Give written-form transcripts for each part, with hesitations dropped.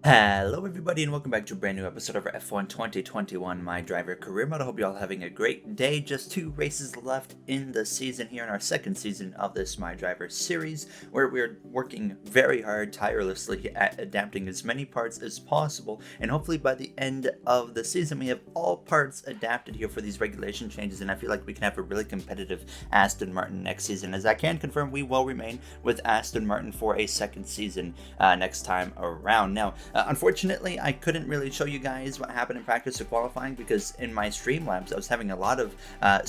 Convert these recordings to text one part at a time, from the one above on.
Hello everybody and welcome back to a brand new episode of our F1 2021 My Driver Career Mode. I hope you all having a great day. Just 2 races left in the season here in our second season of this My Driver series, where we're working very hard, tirelessly at adapting as many parts as possible, and hopefully by the end of the season we have all parts adapted here for these regulation changes, and I feel like we can have a really competitive Aston Martin next season, as I can confirm we will remain with Aston Martin for a second season next time around. Now, unfortunately, I couldn't really show you guys what happened in practice or qualifying because in my Streamlabs I was having a lot of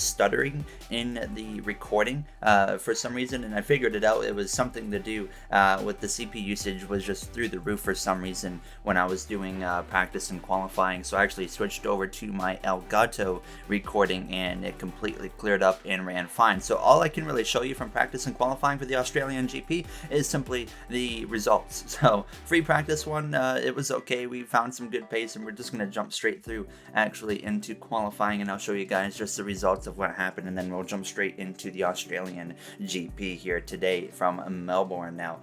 stuttering in the recording for some reason, and I figured it out. It was something to do with the CPU usage was just through the roof for some reason when I was doing practice and qualifying, so I actually switched over to my Elgato recording and it completely cleared up and ran fine. So all I can really show you from practice and qualifying for the Australian GP is simply the results. So free practice one, it was okay. We found some good pace and we're just going to jump straight through actually into qualifying, and I'll show you guys just the results of what happened, and then we'll jump straight into the Australian GP here today from Melbourne now.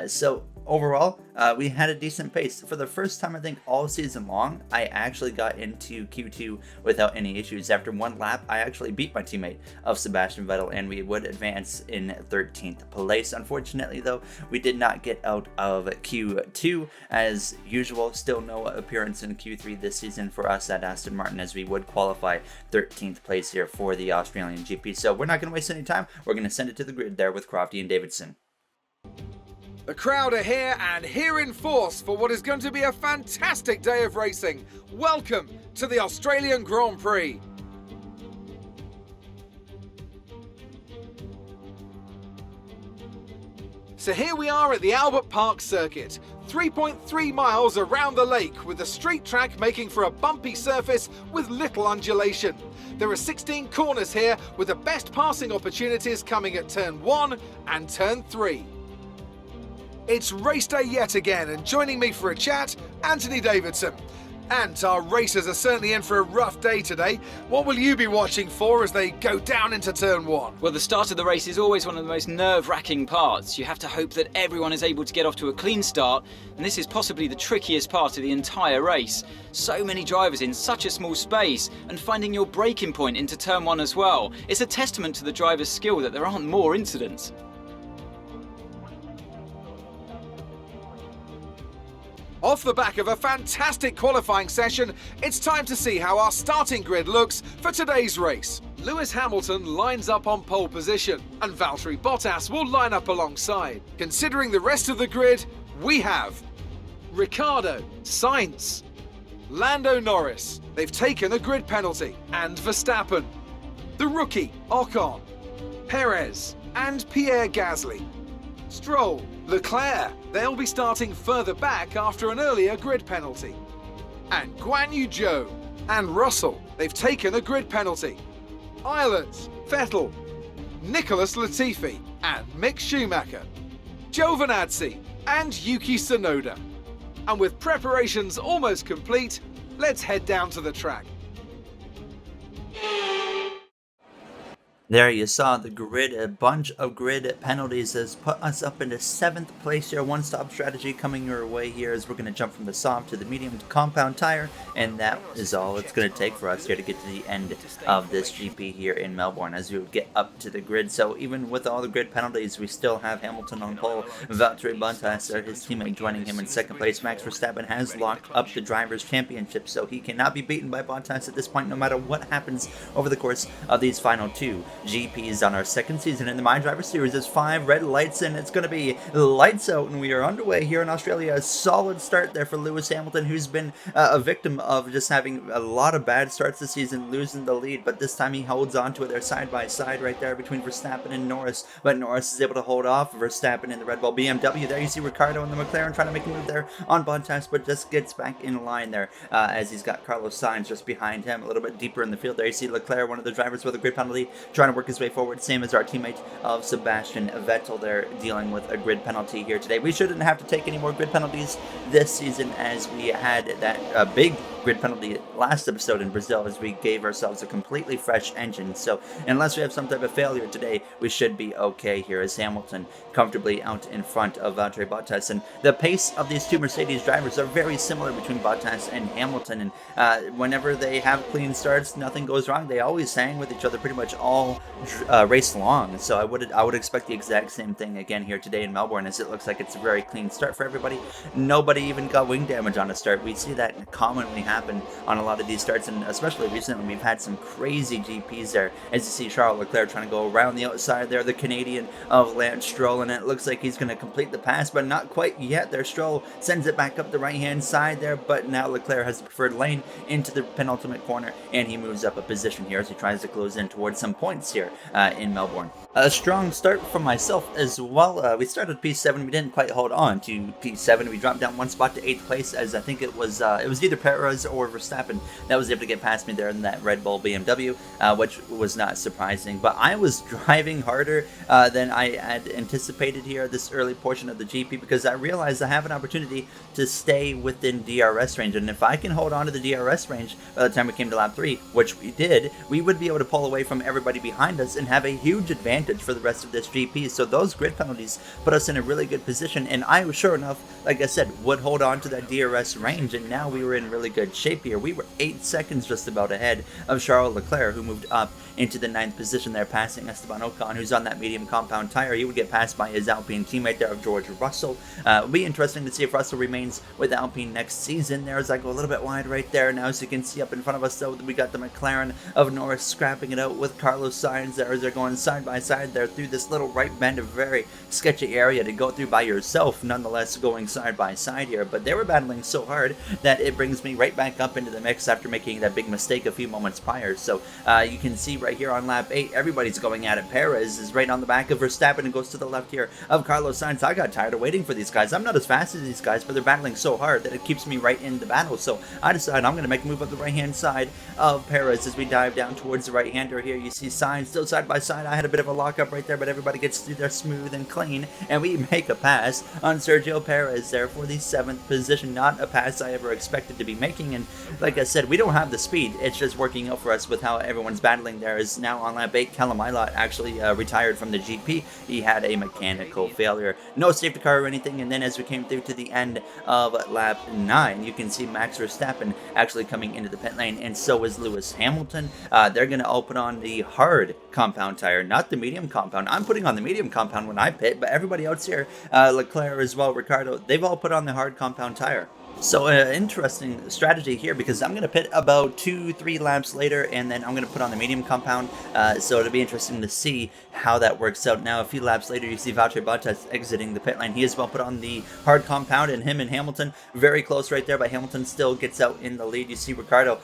So overall, we had a decent pace. For the first time I think all season long, I actually got into Q2 without any issues. After one lap, I actually beat my teammate of Sebastian Vettel and we would advance in 13th place. Unfortunately though, we did not get out of Q2 as usual. Still no appearance in Q3 this season for us at Aston Martin, as we would qualify 13th place here for the Australian GP. So we're not going to waste any time. We're going to send it to the grid there with Crofty and Davidson. The crowd are here and here in force for what is going to be a fantastic day of racing. Welcome to the Australian Grand Prix. So here we are at the Albert Park circuit, 3.3 miles around the lake, with the street track making for a bumpy surface with little undulation. There are 16 corners here, with the best passing opportunities coming at turn 1 and turn 3. It's race day yet again, and joining me for a chat, Anthony Davidson. And our racers are certainly in for a rough day today. What will you be watching for as they go down into turn 1? Well, the start of the race is always one of the most nerve-wracking parts. You have to hope that everyone is able to get off to a clean start, and this is possibly the trickiest part of the entire race. So many drivers in such a small space, and finding your braking point into turn 1 as well. It's a testament to the driver's skill that there aren't more incidents. Off the back of a fantastic qualifying session, it's time to see how our starting grid looks for today's race. Lewis Hamilton lines up on pole position, and Valtteri Bottas will line up alongside. Considering the rest of the grid, we have Ricciardo, SAINZ, Lando Norris, they've taken a grid penalty, and Verstappen, the rookie Ocon, Perez, and Pierre Gasly. Stroll, Leclerc, they'll be starting further back after an earlier grid penalty. And Guan Yu Zhou and Russell, they've taken a grid penalty. Islands, Vettel, Nicholas Latifi and Mick Schumacher, Giovinazzi and Yuki Tsunoda. And with preparations almost complete, let's head down to the track. There you saw the grid. A bunch of grid penalties has put us up into 7th place here. One-stop strategy coming your way here as we're going to jump from the soft to the medium to compound tire, and that is all it's going to take for us here to get to the end of this GP here in Melbourne as we get up to the grid. So even with all the grid penalties, we still have Hamilton on pole, Valtteri Bottas, his teammate, joining him in 2nd place. Max Verstappen has locked up the Drivers' Championship, so he cannot be beaten by Bottas at this point, no matter what happens over the course of these final 2 GPs on our second season in the My Driver series. There's 5 red lights and it's going to be lights out, and we are underway here in Australia. A solid start there for Lewis Hamilton, who's been a victim of just having a lot of bad starts this season, losing the lead, but this time he holds on to it. They're side by side right there between Verstappen and Norris, but Norris is able to hold off Verstappen in the Red Bull BMW. There you see Ricciardo and the McLaren trying to make a move there on Bottas, but just gets back in line there as he's got Carlos Sainz just behind him a little bit deeper in the field. There you see Leclerc, one of the drivers with a grid penalty, trying to work his way forward, same as our teammate of Sebastian Vettel there, dealing with a grid penalty here today. We shouldn't have to take any more grid penalties this season, as we had that big grid penalty last episode in Brazil, as we gave ourselves a completely fresh engine. So unless we have some type of failure today, we should be okay here, as Hamilton comfortably out in front of Valtteri Bottas. And the pace of these two Mercedes drivers are very similar between Bottas and Hamilton, and whenever they have clean starts, nothing goes wrong. They always hang with each other pretty much all race long. So I would expect the exact same thing again here today in Melbourne, as it looks like it's a very clean start for everybody. Nobody even got wing damage on a start. We see that commonly happen on a lot of these starts, and especially recently we've had some crazy GPs there, as you see Charles Leclerc trying to go around the outside there, the Canadian of Lance Stroll, and it looks like he's going to complete the pass, but not quite yet there. Stroll sends it back up the right hand side there, but now Leclerc has the preferred lane into the penultimate corner, and he moves up a position here as he tries to close in towards some points here in Melbourne. A strong start from myself as well. We started P7, we didn't quite hold on to P7. We dropped down one spot to 8th place, as I think it was either Perez or Verstappen that was able to get past me there in that Red Bull BMW, which was not surprising. But I was driving harder than I had anticipated here this early portion of the GP, because I realized I have an opportunity to stay within DRS range, and if I can hold on to the DRS range by the time we came to lap 3, which we did, we would be able to pull away from everybody behind us and have a huge advantage for the rest of this GP. So those grid penalties put us in a really good position, and I, sure enough, like I said, would hold on to that DRS range, and now we were in really good shape here. We were 8 seconds just about ahead of Charles Leclerc, who moved up into the 9th position there, passing Esteban Ocon, who's on that medium compound tire. He would get passed by his Alpine teammate there of George Russell. It'll be interesting to see if Russell remains with Alpine next season there, as I go a little bit wide right there. Now, as you can see up in front of us, though, we got the McLaren of Norris scrapping it out with Carlos Sainz there, as they're going side by side there through this little right bend, a very sketchy area to go through by yourself, nonetheless going side by side here. But they were battling so hard that it brings me right back up into the mix after making that big mistake a few moments prior. So you can see right here on lap 8, everybody's going at it. Perez is right on the back of Verstappen and goes to the left here of Carlos Sainz. I got tired of waiting for these guys. I'm not as fast as these guys, but they're battling so hard that it keeps me right in the battle. So I decided I'm going to make a move up the right-hand side of Perez as we dive down towards the right-hander here. You see Sainz still side by side. I had a bit of a lockup right there, but everybody gets through there smooth and clean, and we make a pass on Sergio Perez there for the 7th position. Not a pass I ever expected to be making, and like I said, we don't have the speed. It's just working out for us with how everyone's battling there. Is now on lap 8, Callum Ilott actually retired from the GP. He had a mechanical failure. No safety car or anything, and then as we came through to the end of lap 9, you can see Max Verstappen actually coming into the pit lane, and so is Lewis Hamilton. They're going to open on the hard compound tire, not the medium compound. I'm putting on the medium compound when I pit, but everybody else here, Leclerc as well, Ricciardo, they've all put on the hard compound tire. So interesting strategy here, because I'm going to pit about 2-3 laps later, and then I'm going to put on the medium compound. So it'll be interesting to see how that works out. Now, a few laps later, you see Valtteri Bottas exiting the pit lane. He as well put on the hard compound, and him and Hamilton very close right there, but Hamilton still gets out in the lead. You see Ricciardo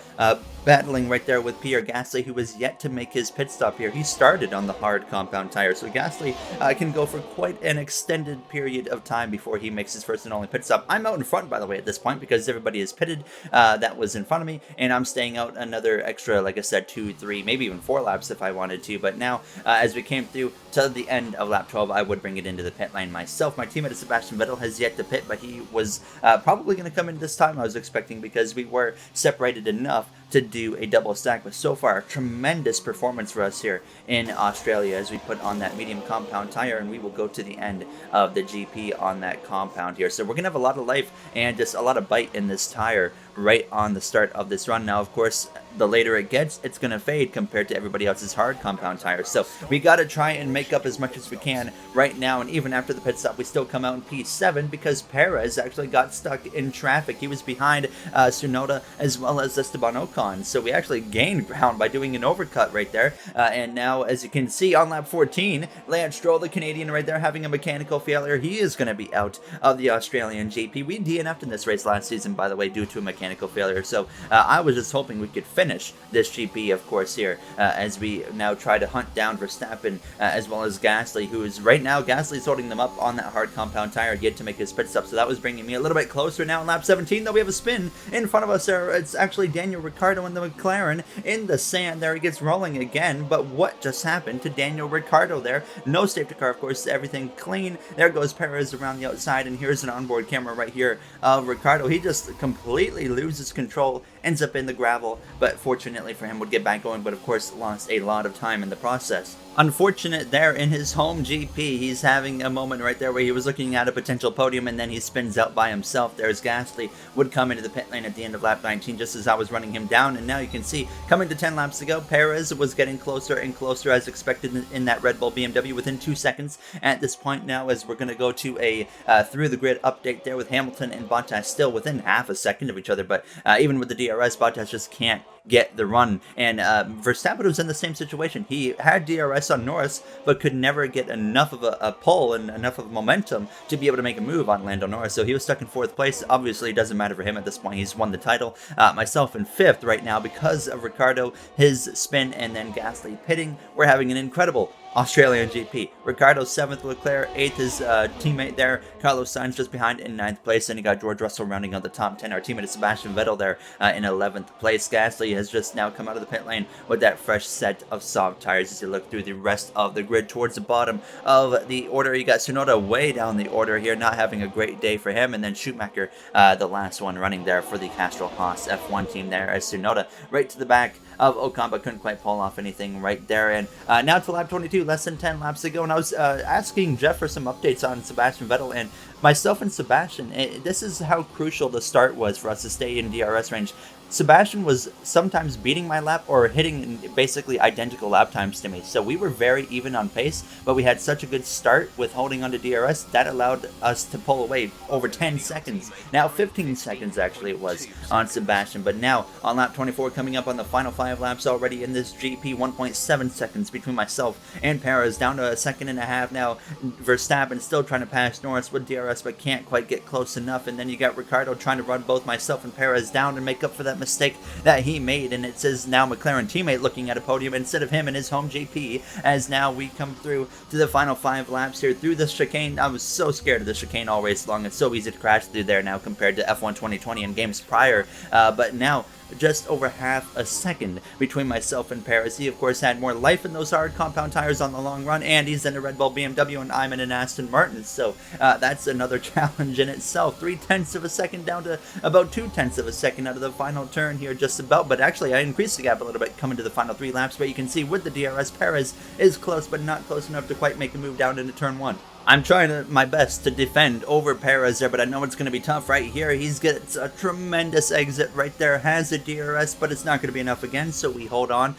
battling right there with Pierre Gasly, who was yet to make his pit stop here. He started on the hard compound tire, so Gasly can go for quite an extended period of time before he makes his first and only pit stop. I'm out in front, by the way, at this point, because everybody is pitted that was in front of me, and I'm staying out another extra, like I said, 2, 3, maybe even 4 laps if I wanted to. But now, as we came through to the end of lap 12, I would bring it into the pit lane myself. My teammate Sebastian Vettel has yet to pit, but he was probably going to come in this time, I was expecting, because we were separated enough to do a double stack. But so far, tremendous performance for us here in Australia as we put on that medium compound tire, and we will go to the end of the GP on that compound here. So we're gonna have a lot of life and just a lot of bite in this tire right on the start of this run. Now, of course, the later it gets, it's going to fade compared to everybody else's hard compound tires. So we got to try and make up as much as we can right now. And even after the pit stop, we still come out in P7 because Perez actually got stuck in traffic. He was behind Tsunoda as well as Esteban Ocon. So we actually gained ground by doing an overcut right there. And now, as you can see on lap 14, Lance Stroll, the Canadian right there, having a mechanical failure. He is going to be out of the Australian GP. We DNF'd in this race last season, by the way, due to a mechanical failure. So I was just hoping we could finish this GP, of course, here as we now try to hunt down Verstappen as well as Gasly, who is right now, Gasly's holding them up on that hard compound tire yet to make his pit stop. So that was bringing me a little bit closer. Now in lap 17, though, we have a spin in front of us there. It's actually Daniel Ricciardo in the McLaren in the sand there. He gets rolling again, but what just happened to Daniel Ricciardo there? No safety car, of course, everything clean. There goes Perez around the outside, and here's an onboard camera right here of Ricciardo. He just completely loses control, ends up in the gravel, but fortunately for him would get back going, but of course lost a lot of time in the process. Unfortunate there in his home GP. He's having a moment right there where he was looking at a potential podium and then he spins out by himself. There's Gasly would come into the pit lane at the end of lap 19 just as I was running him down, and now you can see coming to 10 laps to go, Perez was getting closer and closer as expected in that Red Bull BMW within 2 seconds at this point now, as we're going to go to a through the grid update there with Hamilton and Bottas still within half a second of each other, but even with the DRS, Bottas just can't get the run, and Verstappen was in the same situation. He had DRS on Norris, but could never get enough of a pull and enough of momentum to be able to make a move on Lando Norris, so he was stuck in 4th place. Obviously, it doesn't matter for him at this point. He's won the title. Myself in 5th right now because of Ricciardo, his spin, and then Gasly pitting. We're having an incredible Australian GP. Ricciardo 7th, Leclerc 8th, his teammate there, Carlos Sainz just behind in 9th place, and you got George Russell rounding out the top 10. Our teammate is Sebastian Vettel there in 11th place. Gasly has just now come out of the pit lane with that fresh set of soft tires. As you look through the rest of the grid towards the bottom of the order, you got Tsunoda way down the order here, not having a great day for him, and then Schumacher, the last one running there for the Castrol Haas F1 team there, as Tsunoda right to the back of Ocon, but couldn't quite pull off anything right there. And now to lap 22, less than 10 laps to go, and I was asking Jeff for some updates on Sebastian Vettel, and myself and Sebastian, this is how crucial the start was for us to stay in DRS range. Sebastian was sometimes beating my lap or hitting basically identical lap times to me. So we were very even on pace, but we had such a good start with holding on to DRS that allowed us to pull away over 10 seconds. Now 15 seconds actually it was on Sebastian, but now on lap 24 coming up on the final 5 laps already in this GP, 1.7 seconds between myself and Perez, down to a second and a half now. Verstappen still trying to pass Norris with DRS but can't quite get close enough, and then you got Ricciardo trying to run both myself and Perez down and make up for that mistake that he made, and it says now McLaren teammate looking at a podium instead of him in his home GP, as now we come through to the final 5 laps here through this chicane. I was so scared of the chicane all race long. It's so easy to crash through there now compared to F1 2020 and games prior, but now just over half a second between myself and Perez. He of course had more life in those hard compound tires on the long run, and he's in a Red Bull BMW and I'm in an Aston Martin, so that's another challenge in itself. 0.3 of a second down to about 0.2 of a second out of the final turn here just about, but actually I increased the gap a little bit coming to the final 3 laps, but you can see with the DRS Perez is close but not close enough to quite make a move down into turn 1. I'm trying my best to defend over Perez there, but I know it's going to be tough right here. He's gets a tremendous exit right there, has a DRS, but it's not going to be enough again, so we hold on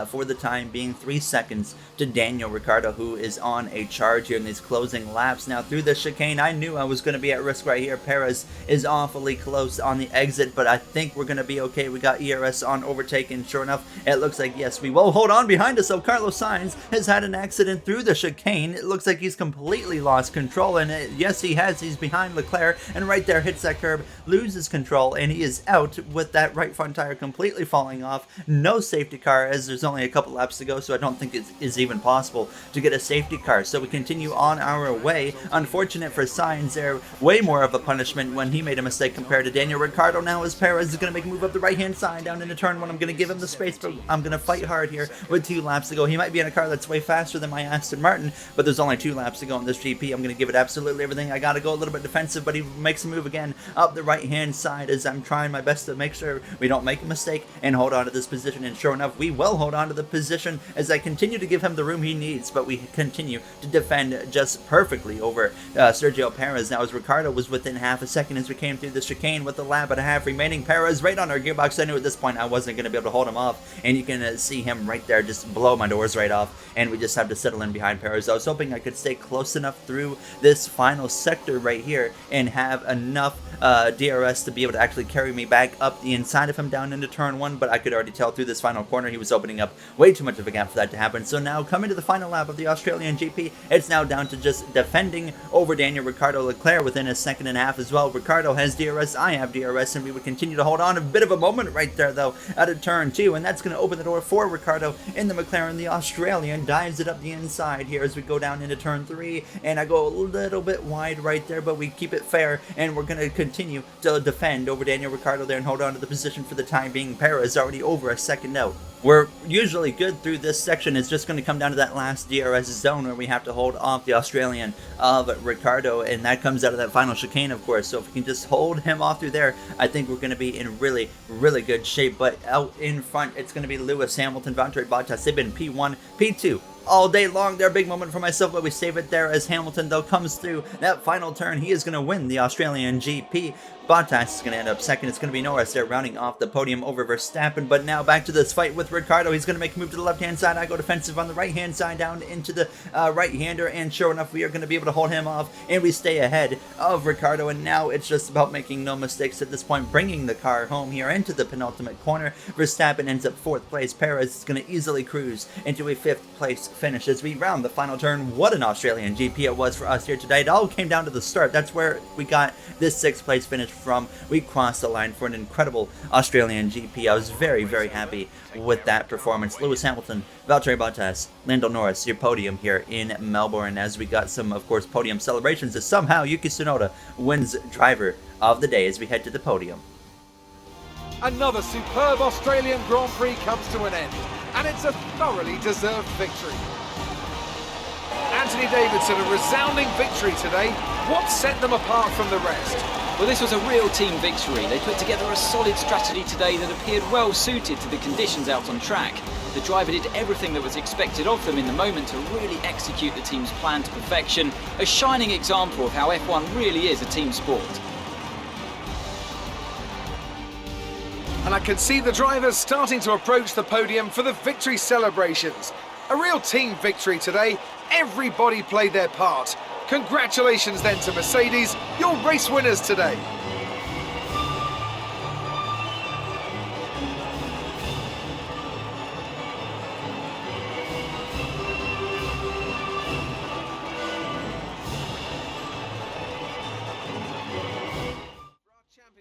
for the time being. 3 seconds to Daniel Ricciardo, who is on a charge here in these closing laps. Now through the chicane, I knew I was going to be at risk right here. Perez is awfully close on the exit, but I think we're going to be okay. We got ERS on overtaking. Sure enough, it looks like, yes, we will hold on behind us. So Carlos Sainz has had an accident through the chicane. It looks like he's completely lost control, and yes, he has. He's behind Leclerc, and right there hits that curb, loses control, and he is out with that right front tire completely falling off. No safety car, as there's only a couple laps to go, so I don't think it is even possible to get a safety car. So we continue on our way. Unfortunate for Sainz there, way more of a punishment when he made a mistake compared to Daniel Ricciardo. Now as Perez is going to make a move up the right hand side down into turn 1, I'm going to give him the space, but I'm going to fight hard here with 2 laps to go. He might be in a car that's way faster than my Aston Martin, but there's only 2 laps to go in this GP. I'm going to give it absolutely everything. I got to go a little bit defensive, but he makes a move again up the right hand side as I'm trying my best to make sure we don't make a mistake and hold on to this position, and sure enough we will hold on to the position as I continue to give him the room he needs, but we continue to defend just perfectly over Sergio Perez. Now as Ricciardo was within half a second as we came through the chicane with the lap and a half remaining, Perez right on our gearbox. I knew at this point I wasn't going to be able to hold him off, and you can see him right there just blow my doors right off, and we just have to settle in behind Perez. I was hoping I could stay close enough through this final sector right here and have enough DRS to be able to actually carry me back up the inside of him down into turn 1, but I could already tell through this final corner he was opening up way too much of a gap for that to happen. So now coming to the final lap of the Australian GP, it's now down to just defending over Daniel Ricciardo. Leclerc within a second and a half as well. Ricciardo has DRS, I have DRS, and we would continue to hold on. A bit of a moment right there though out of turn 2, and that's going to open the door for Ricciardo in the McLaren. The Australian dives it up the inside here as we go down into turn 3, and I go a little bit wide right there, but we keep it fair, and we're going to continue to defend over Daniel Ricciardo there and hold on to the position for the time being. Perez already over a second out. We're usually good through this section. It's just going to come down to that last DRS zone where we have to hold off the Australian of Ricciardo, and that comes out of that final chicane, of course. So if we can just hold him off through there, I think we're going to be in really, really good shape. But out in front, it's going to be Lewis Hamilton, Valtteri Bottas. They've been P1, P2 all day long. They're a big moment for myself, but we save it there as Hamilton, though, comes through that final turn. He is going to win the Australian GP. Bottas is going to end up second. It's going to be Norris there rounding off the podium over Verstappen. But now back to this fight with Ricciardo. He's going to make a move to the left-hand side. I go defensive on the right-hand side down into the right-hander. And sure enough, we are going to be able to hold him off. And we stay ahead of Ricciardo. And now it's just about making no mistakes at this point, bringing the car home here into the penultimate corner. Verstappen ends up 4th place. Perez is going to easily cruise into a 5th place finish as we round the final turn. What an Australian GP it was for us here today. It all came down to the start. That's where we got this 6th place finish from. We crossed the line for an incredible Australian GP. I was very, very happy with that performance. Lewis Hamilton, Valtteri Bottas, Lando Norris, your podium here in Melbourne, as we got some, of course, podium celebrations as somehow Yuki Tsunoda wins driver of the day as we head to the podium. Another superb Australian Grand Prix comes to an end, and it's a thoroughly deserved victory. Anthony Davidson, a resounding victory today. What set them apart from the rest? Well, this was a real team victory. They put together a solid strategy today that appeared well suited to the conditions out on track. The driver did everything that was expected of them in the moment to really execute the team's plan to perfection, a shining example of how F1 really is a team sport. And I can see the drivers starting to approach the podium for the victory celebrations. A real team victory today. Everybody played their part. Congratulations then to Mercedes, your race winners today.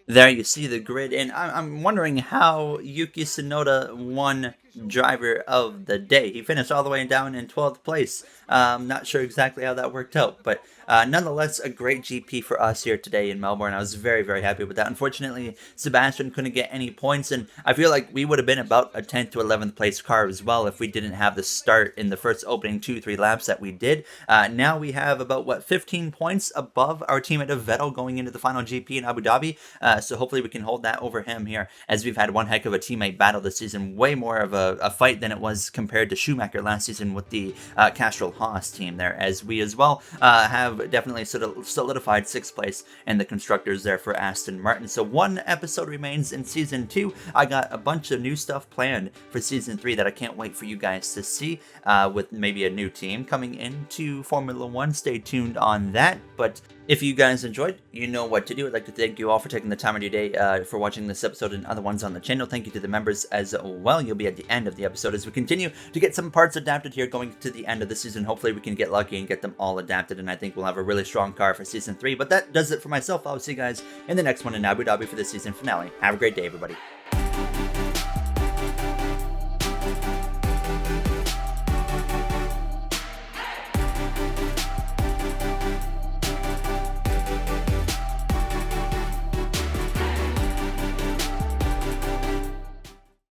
There you see the grid, and I'm wondering how Yuki Tsunoda won driver of the day. He finished all the way down in 12th place. Not sure exactly how that worked out, but nonetheless, a great GP for us here today in Melbourne. I was very, very happy with that. Unfortunately, Sebastian couldn't get any points, and I feel like we would have been about a 10th to 11th place car as well if we didn't have the start in the first opening 2-3 laps that we did. Now we have about, 15 points above our teammate of Vettel going into the final GP in Abu Dhabi, so hopefully we can hold that over him here, as we've had one heck of a teammate battle this season. Way more of a fight than it was compared to Schumacher last season with the Castrol Haas team there, as we as well have definitely sort of solidified 6th place in the constructors there for Aston Martin. So one episode remains in season 2. I got a bunch of new stuff planned for season 3 that I can't wait for you guys to see, with maybe a new team coming into Formula 1. Stay tuned on that. But if you guys enjoyed, you know what to do. I'd like to thank you all for taking the time of your day for watching this episode and other ones on the channel. Thank you to the members as well. You'll be at the end of the episode as we continue to get some parts adapted here going to the end of the season. Hopefully we can get lucky and get them all adapted, and I think we'll have a really strong car for season 3. But that does it for myself. I'll see you guys in the next one in Abu Dhabi for the season finale. Have a great day, everybody.